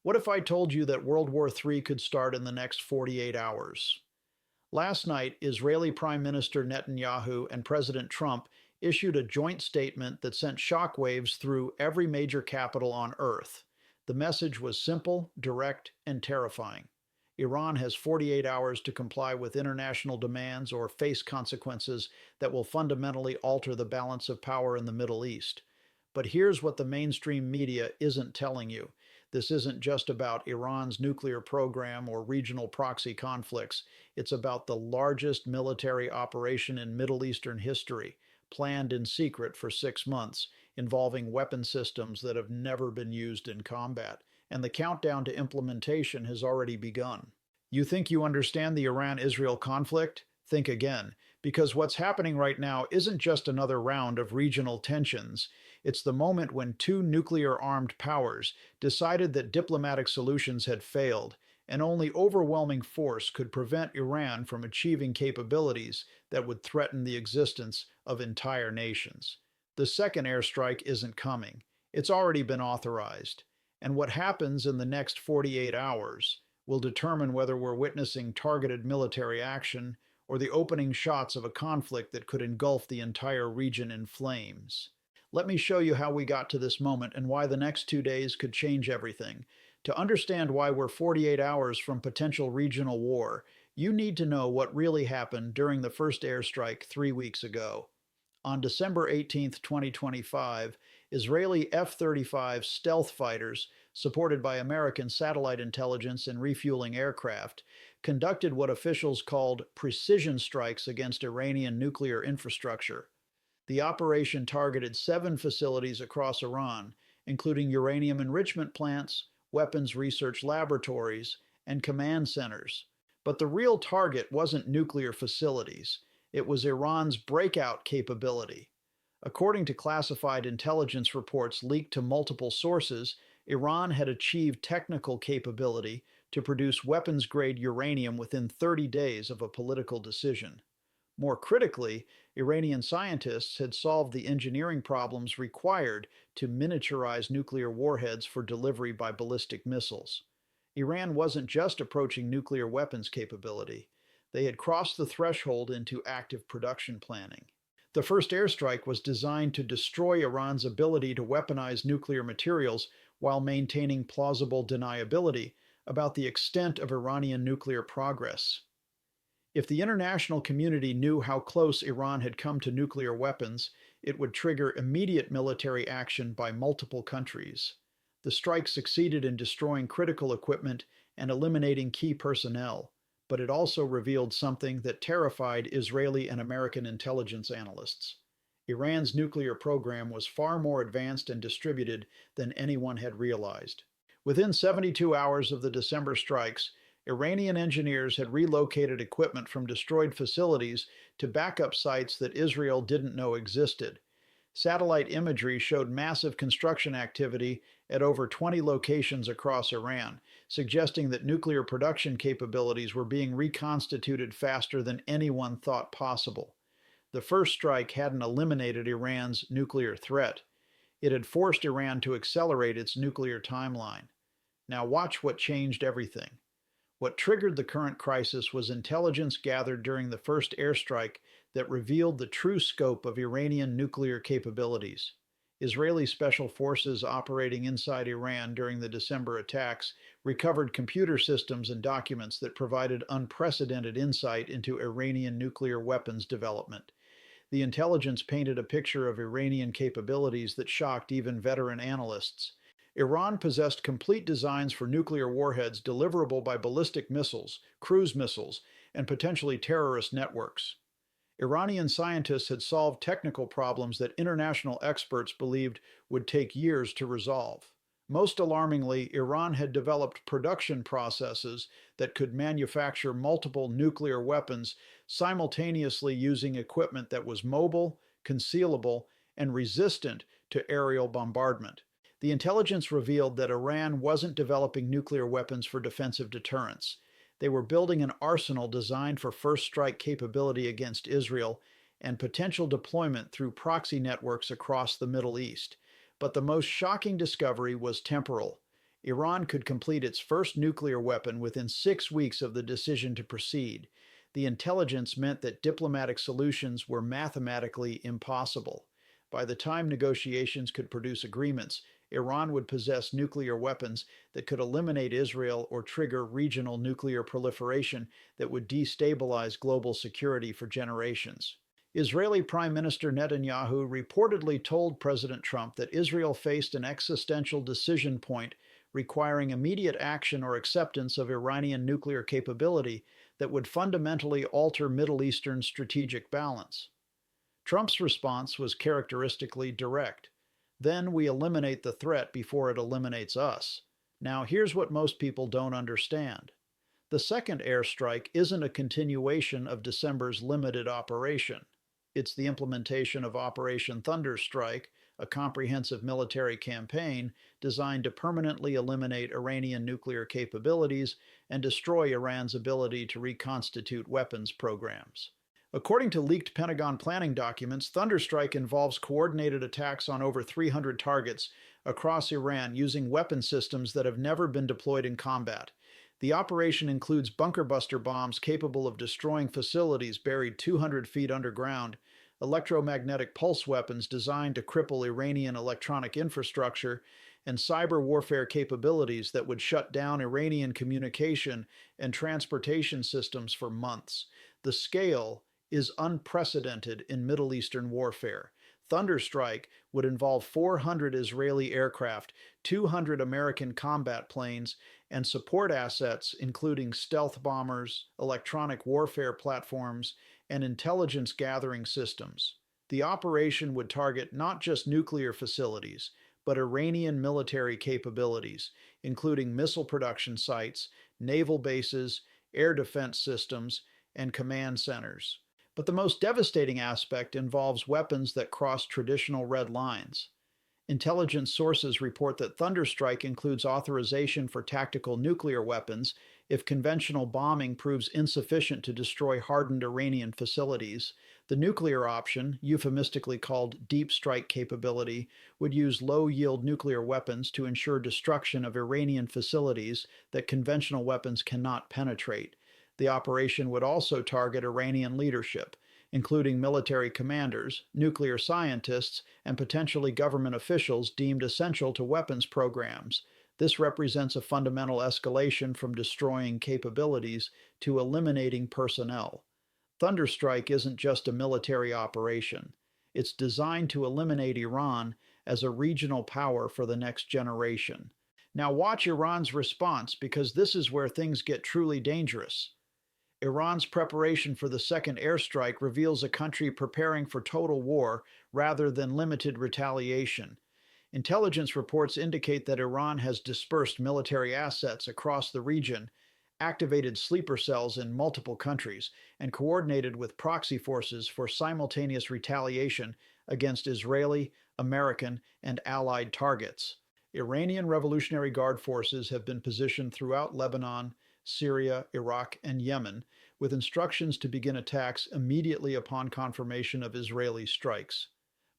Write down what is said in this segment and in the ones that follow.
What if I told you that World War III could start in the next 48 hours? Last night, Israeli Prime Minister Netanyahu and President Trump issued a joint statement that sent shockwaves through every major capital on Earth. The message was simple, direct, and terrifying. Iran has 48 hours to comply with international demands or face consequences that will fundamentally alter the balance of power in the Middle East. But here's what the mainstream media isn't telling you. This isn't just about Iran's nuclear program or regional proxy conflicts. It's about the largest military operation in Middle Eastern history, planned in secret for 6 months, involving weapon systems that have never been used in combat. And the countdown to implementation has already begun. You think you understand the Iran-Israel conflict? Think again, because what's happening right now isn't just another round of regional tensions. It's the moment when two nuclear-armed powers decided that diplomatic solutions had failed, and only overwhelming force could prevent Iran from achieving capabilities that would threaten the existence of entire nations. The second airstrike isn't coming. It's already been authorized. And what happens in the next 48 hours will determine whether we're witnessing targeted military action or the opening shots of a conflict that could engulf the entire region in flames. Let me show you how we got to this moment and why the next 2 days could change everything. To understand why we're 48 hours from potential regional war, you need to know what really happened during the first airstrike 3 weeks ago. On December 18, 2025, Israeli F-35 stealth fighters, supported by American satellite intelligence and refueling aircraft, conducted what officials called precision strikes against Iranian nuclear infrastructure. The operation targeted 7 facilities across Iran, including uranium enrichment plants, weapons research laboratories, and command centers. But the real target wasn't nuclear facilities. It was Iran's breakout capability. According to classified intelligence reports leaked to multiple sources, Iran had achieved technical capability to produce weapons-grade uranium within 30 days of a political decision. More critically, Iranian scientists had solved the engineering problems required to miniaturize nuclear warheads for delivery by ballistic missiles. Iran wasn't just approaching nuclear weapons capability. They had crossed the threshold into active production planning. The first airstrike was designed to destroy Iran's ability to weaponize nuclear materials while maintaining plausible deniability about the extent of Iranian nuclear progress. If the international community knew how close Iran had come to nuclear weapons, it would trigger immediate military action by multiple countries. The strike succeeded in destroying critical equipment and eliminating key personnel, but it also revealed something that terrified Israeli and American intelligence analysts. Iran's nuclear program was far more advanced and distributed than anyone had realized. Within 72 hours of the December strikes, Iranian engineers had relocated equipment from destroyed facilities to backup sites that Israel didn't know existed. Satellite imagery showed massive construction activity at over 20 locations across Iran, suggesting that nuclear production capabilities were being reconstituted faster than anyone thought possible. The first strike hadn't eliminated Iran's nuclear threat. It had forced Iran to accelerate its nuclear timeline. Now watch what changed everything. What triggered the current crisis was intelligence gathered during the first airstrike that revealed the true scope of Iranian nuclear capabilities. Israeli special forces operating inside Iran during the December attacks recovered computer systems and documents that provided unprecedented insight into Iranian nuclear weapons development. The intelligence painted a picture of Iranian capabilities that shocked even veteran analysts. Iran possessed complete designs for nuclear warheads deliverable by ballistic missiles, cruise missiles, and potentially terrorist networks. Iranian scientists had solved technical problems that international experts believed would take years to resolve. Most alarmingly, Iran had developed production processes that could manufacture multiple nuclear weapons simultaneously using equipment that was mobile, concealable, and resistant to aerial bombardment. The intelligence revealed that Iran wasn't developing nuclear weapons for defensive deterrence. They were building an arsenal designed for first strike capability against Israel and potential deployment through proxy networks across the Middle East. But the most shocking discovery was temporal. Iran could complete its first nuclear weapon within 6 weeks of the decision to proceed. The intelligence meant that diplomatic solutions were mathematically impossible. By the time negotiations could produce agreements, Iran would possess nuclear weapons that could eliminate Israel or trigger regional nuclear proliferation that would destabilize global security for generations. Israeli Prime Minister Netanyahu reportedly told President Trump that Israel faced an existential decision point requiring immediate action or acceptance of Iranian nuclear capability that would fundamentally alter Middle Eastern strategic balance. Trump's response was characteristically direct. Then we eliminate the threat before it eliminates us. Now, here's what most people don't understand. The second airstrike isn't a continuation of December's limited operation. It's the implementation of Operation Thunderstrike, a comprehensive military campaign designed to permanently eliminate Iranian nuclear capabilities and destroy Iran's ability to reconstitute weapons programs. According to leaked Pentagon planning documents, Thunderstrike involves coordinated attacks on over 300 targets across Iran using weapon systems that have never been deployed in combat. The operation includes bunker buster bombs capable of destroying facilities buried 200 feet underground, electromagnetic pulse weapons designed to cripple Iranian electronic infrastructure, and cyber warfare capabilities that would shut down Iranian communication and transportation systems for months. The scale is unprecedented in Middle Eastern warfare. Thunderstrike would involve 400 Israeli aircraft, 200 American combat planes, and support assets including stealth bombers, electronic warfare platforms, and intelligence gathering systems. The operation would target not just nuclear facilities, but Iranian military capabilities, including missile production sites, naval bases, air defense systems, and command centers. But the most devastating aspect involves weapons that cross traditional red lines. Intelligence sources report that Thunderstrike includes authorization for tactical nuclear weapons if conventional bombing proves insufficient to destroy hardened Iranian facilities. The nuclear option, euphemistically called deep strike capability, would use low-yield nuclear weapons to ensure destruction of Iranian facilities that conventional weapons cannot penetrate. The operation would also target Iranian leadership, including military commanders, nuclear scientists, and potentially government officials deemed essential to weapons programs. This represents a fundamental escalation from destroying capabilities to eliminating personnel. Thunderstrike isn't just a military operation. It's designed to eliminate Iran as a regional power for the next generation. Now watch Iran's response, because this is where things get truly dangerous. Iran's preparation for the second airstrike reveals a country preparing for total war rather than limited retaliation. Intelligence reports indicate that Iran has dispersed military assets across the region, activated sleeper cells in multiple countries, and coordinated with proxy forces for simultaneous retaliation against Israeli, American, and allied targets. Iranian Revolutionary Guard forces have been positioned throughout Lebanon, Syria, Iraq, and Yemen, with instructions to begin attacks immediately upon confirmation of Israeli strikes.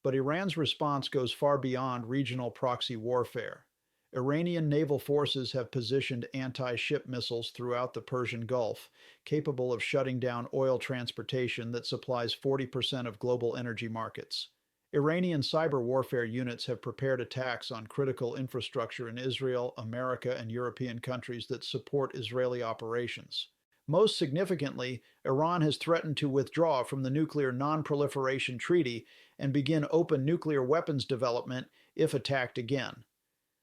But Iran's response goes far beyond regional proxy warfare. Iranian naval forces have positioned anti-ship missiles throughout the Persian Gulf, capable of shutting down oil transportation that supplies 40% of global energy markets. Iranian cyber warfare units have prepared attacks on critical infrastructure in Israel, America, and European countries that support Israeli operations. Most significantly, Iran has threatened to withdraw from the Nuclear Non-Proliferation Treaty and begin open nuclear weapons development if attacked again.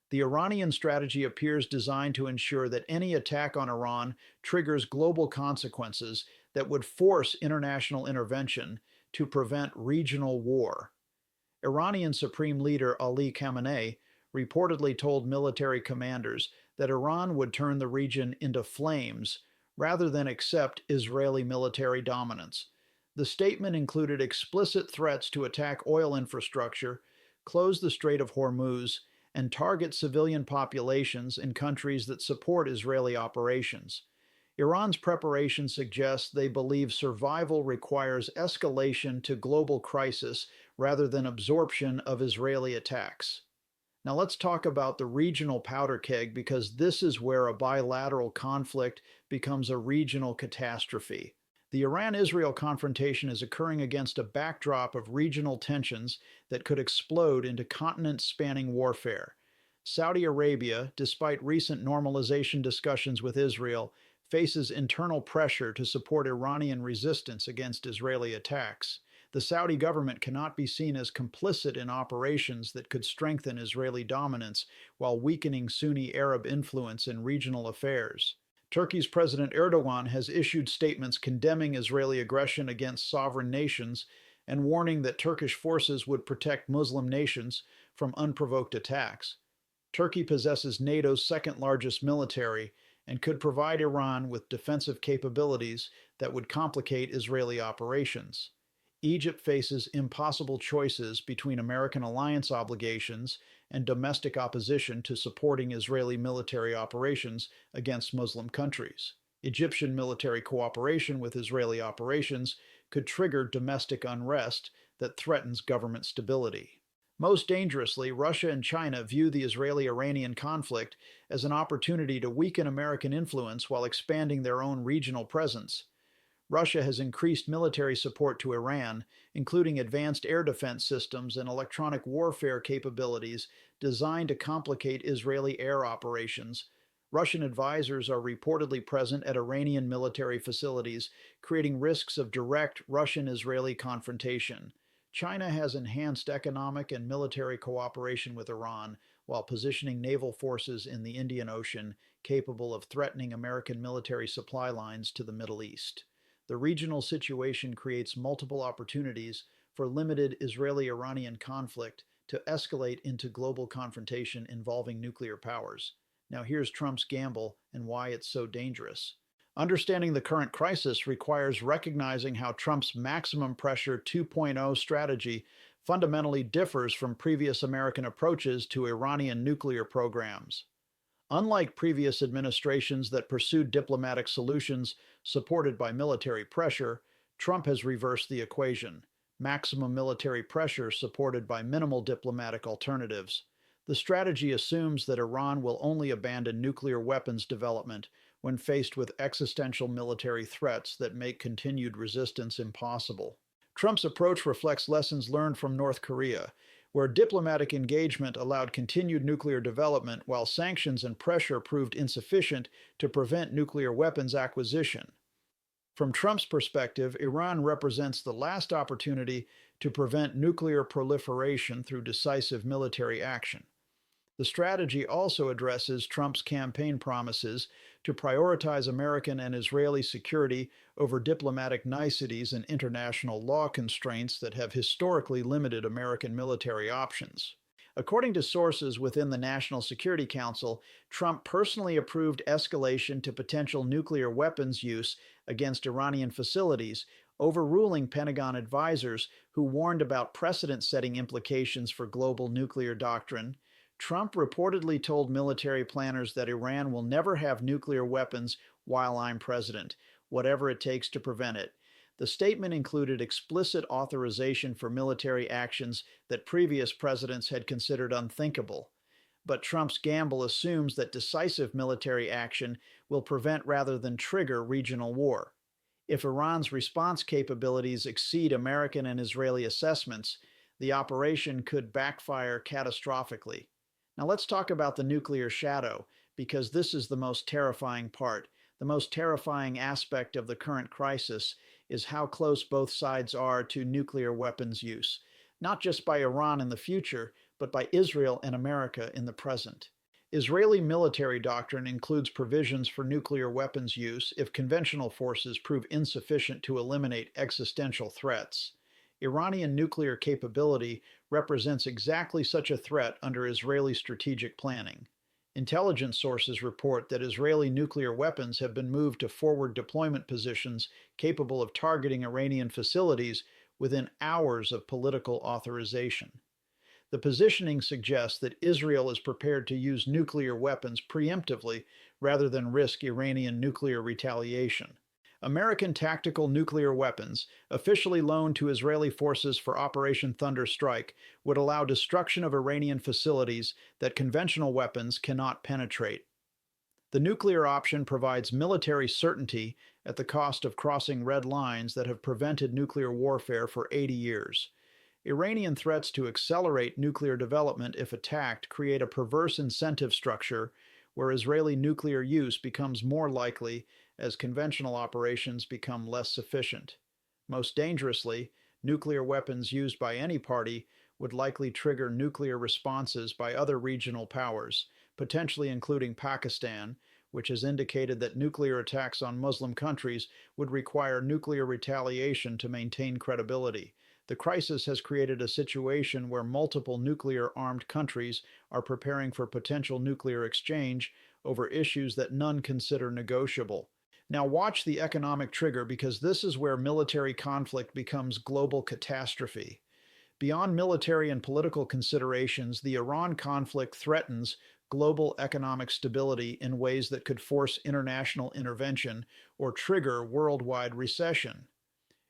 The Iranian strategy appears designed to ensure that any attack on Iran triggers global consequences that would force international intervention to prevent regional war. Iranian Supreme Leader Ali Khamenei reportedly told military commanders that Iran would turn the region into flames rather than accept Israeli military dominance. The statement included explicit threats to attack oil infrastructure, close the Strait of Hormuz, and target civilian populations in countries that support Israeli operations. Iran's preparation suggests they believe survival requires escalation to global crisis rather than absorption of Israeli attacks. Now let's talk about the regional powder keg because this is where a bilateral conflict becomes a regional catastrophe. The Iran-Israel confrontation is occurring against a backdrop of regional tensions that could explode into continent-spanning warfare. Saudi Arabia, despite recent normalization discussions with Israel, faces internal pressure to support Iranian resistance against Israeli attacks. The Saudi government cannot be seen as complicit in operations that could strengthen Israeli dominance while weakening Sunni Arab influence in regional affairs. Turkey's President Erdogan has issued statements condemning Israeli aggression against sovereign nations and warning that Turkish forces would protect Muslim nations from unprovoked attacks. Turkey possesses NATO's second largest military and could provide Iran with defensive capabilities that would complicate Israeli operations. Egypt faces impossible choices between American alliance obligations and domestic opposition to supporting Israeli military operations against Muslim countries. Egyptian military cooperation with Israeli operations could trigger domestic unrest that threatens government stability. Most dangerously, Russia and China view the Israeli-Iranian conflict as an opportunity to weaken American influence while expanding their own regional presence. Russia has increased military support to Iran, including advanced air defense systems and electronic warfare capabilities designed to complicate Israeli air operations. Russian advisors are reportedly present at Iranian military facilities, creating risks of direct Russian-Israeli confrontation. China has enhanced economic and military cooperation with Iran while positioning naval forces in the Indian Ocean capable of threatening American military supply lines to the Middle East. The regional situation creates multiple opportunities for limited Israeli-Iranian conflict to escalate into global confrontation involving nuclear powers. Now here's Trump's gamble and why it's so dangerous. Understanding the current crisis requires recognizing how Trump's maximum pressure 2.0 strategy fundamentally differs from previous American approaches to Iranian nuclear programs. Unlike previous administrations that pursued diplomatic solutions supported by military pressure, Trump has reversed the equation: maximum military pressure supported by minimal diplomatic alternatives. The strategy assumes that Iran will only abandon nuclear weapons development when faced with existential military threats that make continued resistance impossible. Trump's approach reflects lessons learned from North Korea, where diplomatic engagement allowed continued nuclear development while sanctions and pressure proved insufficient to prevent nuclear weapons acquisition. From Trump's perspective, Iran represents the last opportunity to prevent nuclear proliferation through decisive military action. The strategy also addresses Trump's campaign promises to prioritize American and Israeli security over diplomatic niceties and international law constraints that have historically limited American military options. According to sources within the National Security Council, Trump personally approved escalation to potential nuclear weapons use against Iranian facilities, overruling Pentagon advisors who warned about precedent-setting implications for global nuclear doctrine. Trump reportedly told military planners that Iran will never have nuclear weapons while I'm president, whatever it takes to prevent it. The statement included explicit authorization for military actions that previous presidents had considered unthinkable. But Trump's gamble assumes that decisive military action will prevent rather than trigger regional war. If Iran's response capabilities exceed American and Israeli assessments, the operation could backfire catastrophically. Now let's talk about the nuclear shadow, because this is the most terrifying part. The most terrifying aspect of the current crisis is how close both sides are to nuclear weapons use, not just by Iran in the future, but by Israel and America in the present. Israeli military doctrine includes provisions for nuclear weapons use if conventional forces prove insufficient to eliminate existential threats. Iranian nuclear capability represents exactly such a threat under Israeli strategic planning. Intelligence sources report that Israeli nuclear weapons have been moved to forward deployment positions capable of targeting Iranian facilities within hours of political authorization. The positioning suggests that Israel is prepared to use nuclear weapons preemptively rather than risk Iranian nuclear retaliation. American tactical nuclear weapons, officially loaned to Israeli forces for Operation Thunder Strike, would allow destruction of Iranian facilities that conventional weapons cannot penetrate. The nuclear option provides military certainty at the cost of crossing red lines that have prevented nuclear warfare for 80 years. Iranian threats to accelerate nuclear development if attacked create a perverse incentive structure where Israeli nuclear use becomes more likely as conventional operations become less sufficient. Most dangerously, nuclear weapons used by any party would likely trigger nuclear responses by other regional powers, potentially including Pakistan, which has indicated that nuclear attacks on Muslim countries would require nuclear retaliation to maintain credibility. The crisis has created a situation where multiple nuclear-armed countries are preparing for potential nuclear exchange over issues that none consider negotiable. Now watch the economic trigger, because this is where military conflict becomes global catastrophe. Beyond military and political considerations, the Iran conflict threatens global economic stability in ways that could force international intervention or trigger worldwide recession.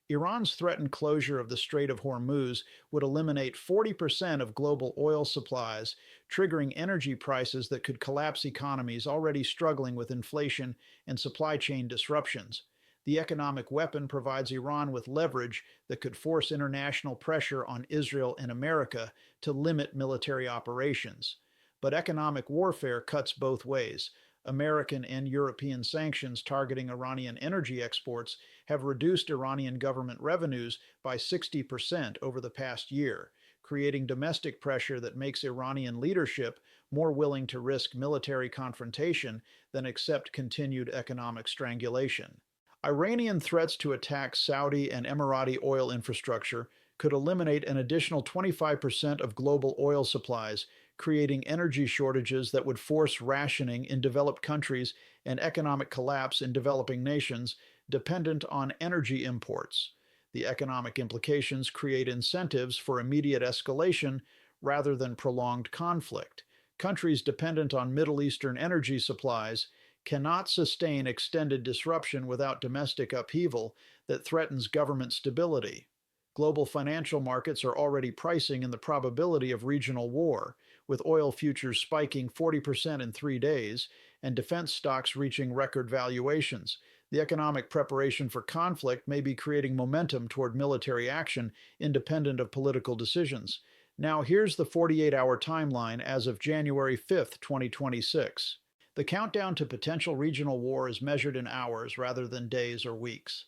Iran's threatened closure of the Strait of Hormuz would eliminate 40% of global oil supplies, triggering energy prices that could collapse economies already struggling with inflation and supply chain disruptions. The economic weapon provides Iran with leverage that could force international pressure on Israel and America to limit military operations. But economic warfare cuts both ways. American and European sanctions targeting Iranian energy exports have reduced Iranian government revenues by 60% over the past year, creating domestic pressure that makes Iranian leadership more willing to risk military confrontation than accept continued economic strangulation. Iranian threats to attack Saudi and Emirati oil infrastructure could eliminate an additional 25% of global oil supplies, creating energy shortages that would force rationing in developed countries and economic collapse in developing nations dependent on energy imports. The economic implications create incentives for immediate escalation rather than prolonged conflict. Countries dependent on Middle Eastern energy supplies cannot sustain extended disruption without domestic upheaval that threatens government stability. Global financial markets are already pricing in the probability of regional war, with oil futures spiking 40% in 3 days and defense stocks reaching record valuations. The economic preparation for conflict may be creating momentum toward military action independent of political decisions. Now here's the 48-hour timeline as of January 5, 2026. The countdown to potential regional war is measured in hours rather than days or weeks.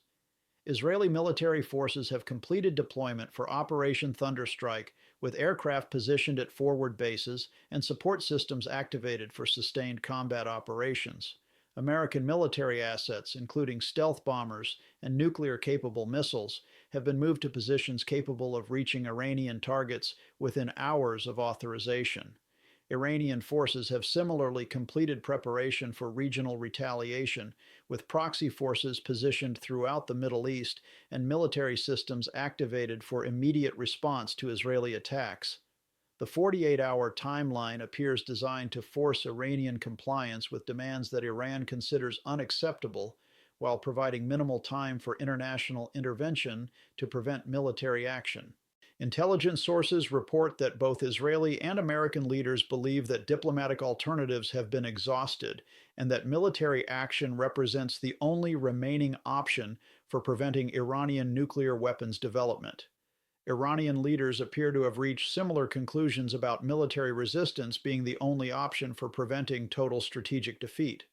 Israeli military forces have completed deployment for Operation Thunder Strike, with aircraft positioned at forward bases and support systems activated for sustained combat operations. American military assets, including stealth bombers and nuclear-capable missiles, have been moved to positions capable of reaching Iranian targets within hours of authorization. Iranian forces have similarly completed preparation for regional retaliation, with proxy forces positioned throughout the Middle East and military systems activated for immediate response to Israeli attacks. The 48-hour timeline appears designed to force Iranian compliance with demands that Iran considers unacceptable, while providing minimal time for international intervention to prevent military action. Intelligence sources report that both Israeli and American leaders believe that diplomatic alternatives have been exhausted and that military action represents the only remaining option for preventing Iranian nuclear weapons development. Iranian leaders appear to have reached similar conclusions about military resistance being the only option for preventing total strategic defeat.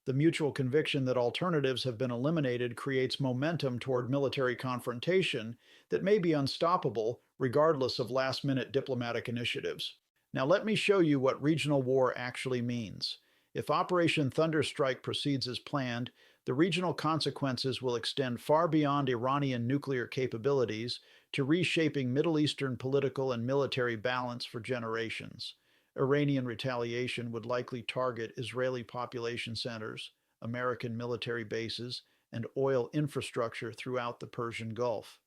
The mutual conviction that alternatives have been eliminated creates momentum toward military confrontation that may be unstoppable regardless of last-minute diplomatic initiatives. Now let me show you what regional war actually means. If Operation Thunder Strike proceeds as planned, the regional consequences will extend far beyond Iranian nuclear capabilities to reshaping Middle Eastern political and military balance for generations. Iranian retaliation would likely target Israeli population centers, American military bases, and oil infrastructure throughout the Persian Gulf.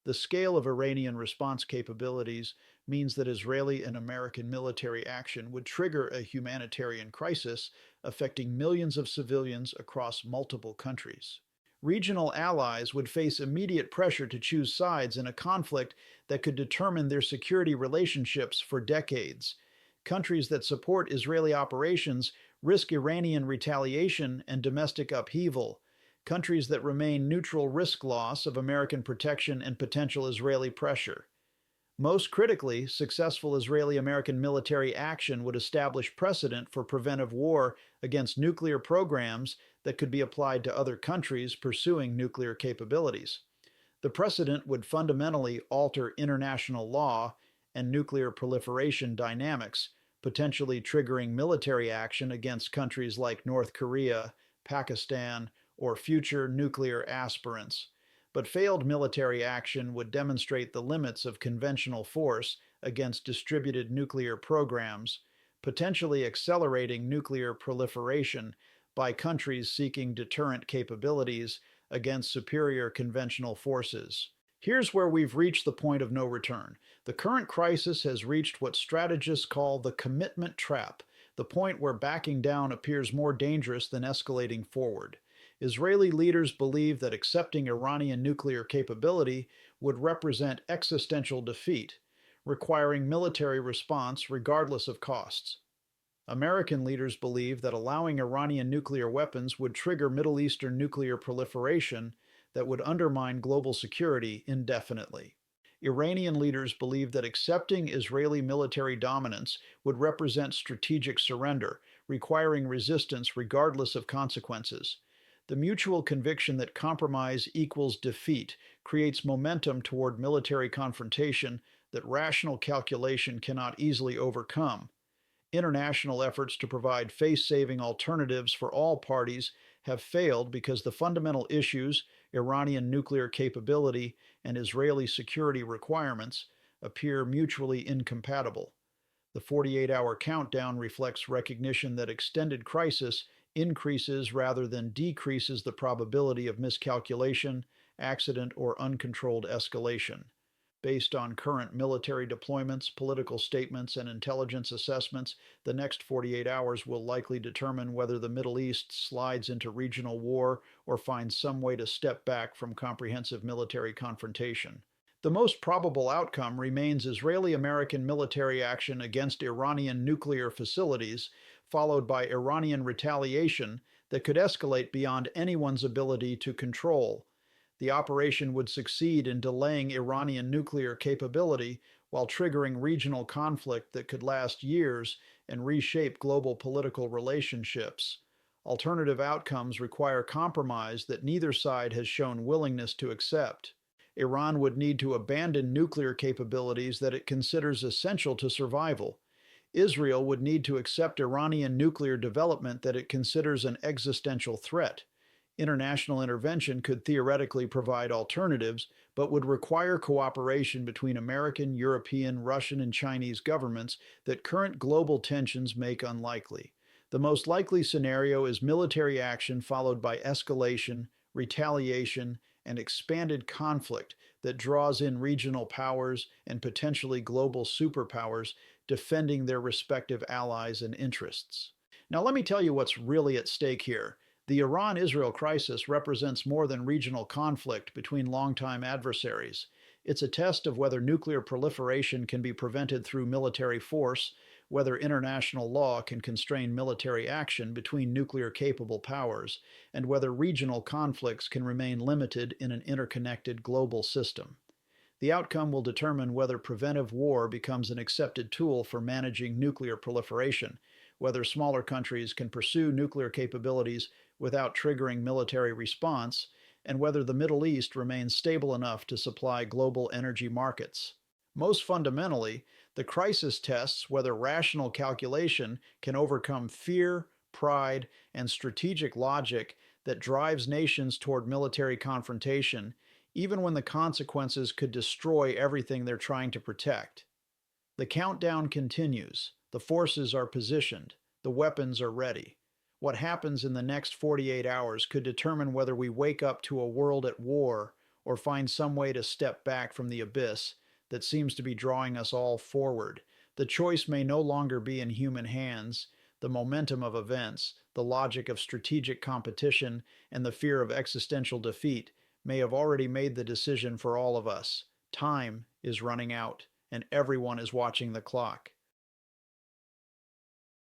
The scale of Iranian response capabilities means that Israeli and American military action would trigger a humanitarian crisis affecting millions of civilians across multiple countries. Regional allies would face immediate pressure to choose sides in a conflict that could determine their security relationships for decades. Countries that support Israeli operations risk Iranian retaliation and domestic upheaval. Countries that remain neutral risk loss of American protection and potential Israeli pressure. Most critically, successful Israeli American military action would establish precedent for preventive war against nuclear programs that could be applied to other countries pursuing nuclear capabilities. The precedent would fundamentally alter international law and nuclear proliferation dynamics, potentially triggering military action against countries like North Korea, Pakistan, or future nuclear aspirants. But failed military action would demonstrate the limits of conventional force against distributed nuclear programs, potentially accelerating nuclear proliferation by countries seeking deterrent capabilities against superior conventional forces. Here's where we've reached the point of no return. The current crisis has reached what strategists call the commitment trap, the point where backing down appears more dangerous than escalating forward. Israeli leaders believe that accepting Iranian nuclear capability would represent existential defeat, requiring military response regardless of costs. American leaders believe that allowing Iranian nuclear weapons would trigger Middle Eastern nuclear proliferation that would undermine global security indefinitely. Iranian leaders believe that accepting Israeli military dominance would represent strategic surrender, requiring resistance regardless of consequences. The mutual conviction that compromise equals defeat creates momentum toward military confrontation that rational calculation cannot easily overcome. International efforts to provide face-saving alternatives for all parties have failed because the fundamental issues, Iranian nuclear capability and Israeli security requirements, appear mutually incompatible. The 48-hour countdown reflects recognition that extended crisis increases rather than decreases the probability of miscalculation, accident, or uncontrolled escalation. Based on current military deployments, political statements, and intelligence assessments, the next 48 hours will likely determine whether the Middle East slides into regional war or finds some way to step back from comprehensive military confrontation. The most probable outcome remains Israeli-American military action against Iranian nuclear facilities, followed by Iranian retaliation that could escalate beyond anyone's ability to control. The operation would succeed in delaying Iranian nuclear capability while triggering regional conflict that could last years and reshape global political relationships. Alternative outcomes require compromise that neither side has shown willingness to accept. Iran would need to abandon nuclear capabilities that it considers essential to survival. Israel would need to accept Iranian nuclear development that it considers an existential threat. International intervention could theoretically provide alternatives, but would require cooperation between American, European, Russian, and Chinese governments that current global tensions make unlikely. The most likely scenario is military action followed by escalation, retaliation, and expanded conflict that draws in regional powers and potentially global superpowers defending their respective allies and interests. Now, let me tell you what's really at stake here. The Iran-Israel crisis represents more than regional conflict between longtime adversaries. It's a test of whether nuclear proliferation can be prevented through military force, whether international law can constrain military action between nuclear-capable powers, and whether regional conflicts can remain limited in an interconnected global system. The outcome will determine whether preventive war becomes an accepted tool for managing nuclear proliferation, whether smaller countries can pursue nuclear capabilities without triggering military response, and whether the Middle East remains stable enough to supply global energy markets. Most fundamentally, the crisis tests whether rational calculation can overcome fear, pride, and strategic logic that drives nations toward military confrontation, even when the consequences could destroy everything they're trying to protect. The countdown continues. The forces are positioned. The weapons are ready. What happens in the next 48 hours could determine whether we wake up to a world at war or find some way to step back from the abyss that seems to be drawing us all forward. The choice may no longer be in human hands. The momentum of events, the logic of strategic competition, and the fear of existential defeat may have already made the decision for all of us. Time is running out, and everyone is watching the clock.